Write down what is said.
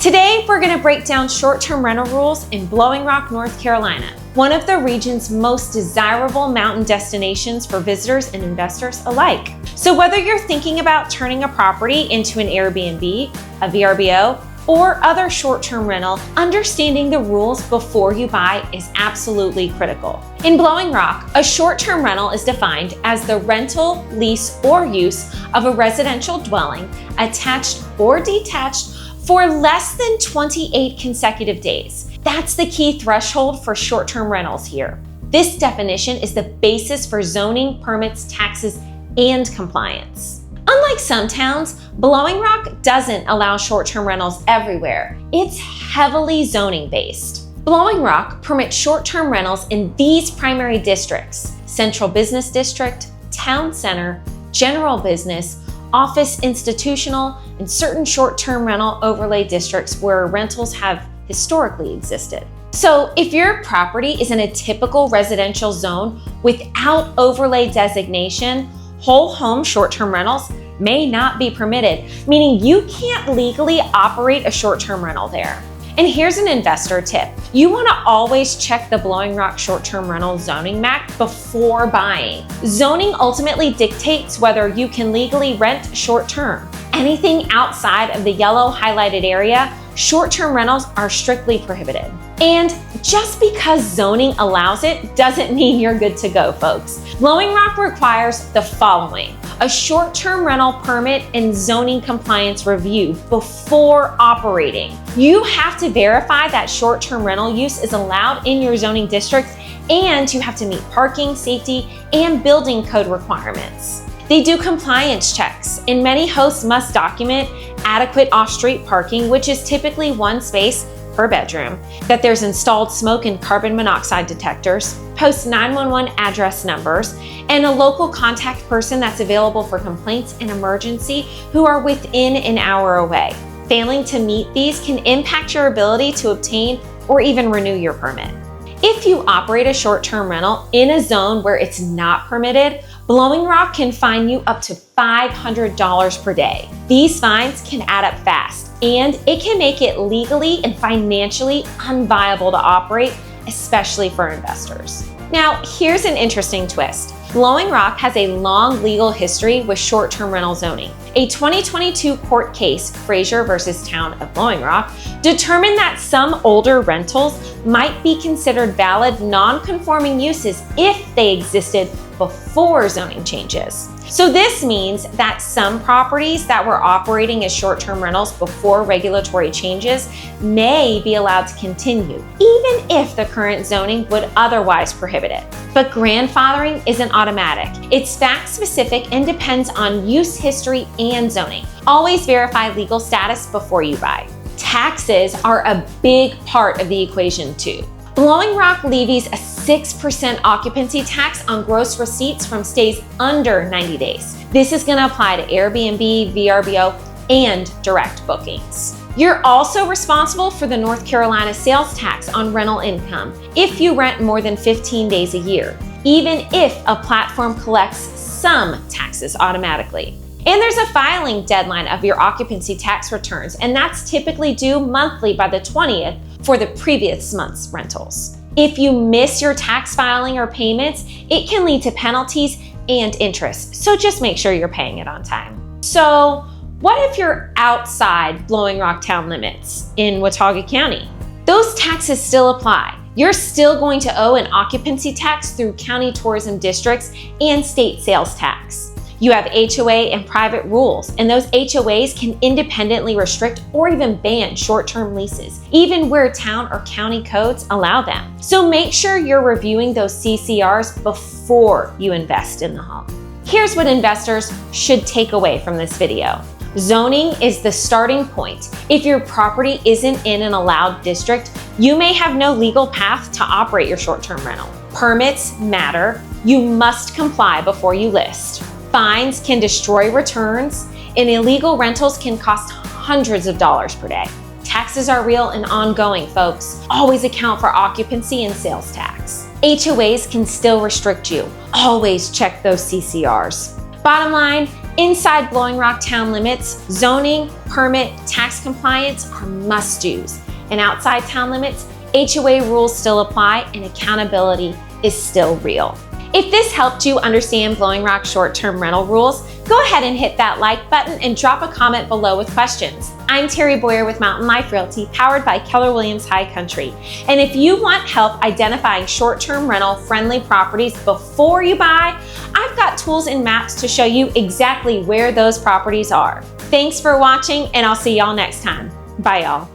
Today, we're going to break down short-term rental rules in Blowing Rock, North Carolina, one of the region's most desirable mountain destinations for visitors and investors alike. So whether you're thinking about turning a property into an Airbnb, a VRBO, or other short-term rental, understanding the rules before you buy is absolutely critical. In Blowing Rock, a short-term rental is defined as the rental, lease, or use of a residential dwelling, attached or detached, for less than 28 consecutive days. That's the key threshold for short-term rentals here. This definition is the basis for zoning, permits, taxes, and compliance. Unlike some towns, Blowing Rock doesn't allow short-term rentals everywhere. It's heavily zoning based. Blowing Rock permits short-term rentals in these primary districts: Central Business District, Town Center, General Business, Office Institutional, and certain short-term rental overlay districts where rentals have historically existed. So if your property is in a typical residential zone without overlay designation, whole home short-term rentals may not be permitted, meaning you can't legally operate a short-term rental there. And here's an investor tip. You want to always check the Blowing Rock short-term rental zoning map before buying. Zoning ultimately dictates whether you can legally rent short-term. Anything outside of the yellow highlighted area, short-term rentals are strictly prohibited. And just because zoning allows it doesn't mean you're good to go, folks. Blowing Rock requires the following: a short-term rental permit and zoning compliance review before operating. You have to verify that short-term rental use is allowed in your zoning district, and you have to meet parking, safety, and building code requirements. They do compliance checks, and many hosts must document adequate off-street parking, which is typically one space per bedroom, that there's installed smoke and carbon monoxide detectors, post 911 address numbers, and a local contact person that's available for complaints and emergency who are within an hour away. Failing to meet these can impact your ability to obtain or even renew your permit. If you operate a short-term rental in a zone where it's not permitted, Blowing Rock can fine you up to $500 per day. These fines can add up fast, and it can make it legally and financially unviable to operate, especially for investors. Now, here's an interesting twist. Blowing Rock has a long legal history with short-term rental zoning. A 2022 court case, Frazier versus Town of Blowing Rock, determined that some older rentals might be considered valid non-conforming uses if they existed before zoning changes. So this means that some properties that were operating as short-term rentals before regulatory changes may be allowed to continue, even if the current zoning would otherwise prohibit it. But grandfathering isn't automatic. It's fact-specific and depends on use history and zoning. Always verify legal status before you buy. Taxes are a big part of the equation too. Blowing Rock levies a 6% occupancy tax on gross receipts from stays under 90 days. This is going to apply to Airbnb, VRBO, and direct bookings. You're also responsible for the North Carolina sales tax on rental income if you rent more than 15 days a year, even if a platform collects some taxes automatically. And there's a filing deadline of your occupancy tax returns, and that's typically due monthly by the 20th for the previous month's rentals. If you miss your tax filing or payments, it can lead to penalties and interest, so just make sure you're paying it on time. So, what if you're outside Blowing Rock town limits in Watauga County? Those taxes still apply. You're still going to owe an occupancy tax through county tourism districts and state sales tax. You have HOA and private rules, and those HOAs can independently restrict or even ban short-term leases, even where town or county codes allow them. So make sure you're reviewing those CCRs before you invest in the home. Here's what investors should take away from this video. Zoning is the starting point. If your property isn't in an allowed district, you may have no legal path to operate your short-term rental. Permits matter. You must comply before you list. Fines can destroy returns, and illegal rentals can cost hundreds of dollars per day. Taxes are real and ongoing, folks. Always account for occupancy and sales tax. HOAs can still restrict you. Always check those CCRs. Bottom line, Inside Blowing Rock town limits, zoning, permit, tax compliance are must-dos. And outside town limits, HOA rules still apply and accountability is still real. If this helped you understand Blowing Rock short-term rental rules, go ahead and hit that like button and drop a comment below with questions. I'm Terri Boyer with Mountain Life Realty, powered by Keller Williams High Country. And if you want help identifying short-term rental friendly properties before you buy, I've got tools and maps to show you exactly where those properties are. Thanks for watching, and I'll see y'all next time. Bye, y'all.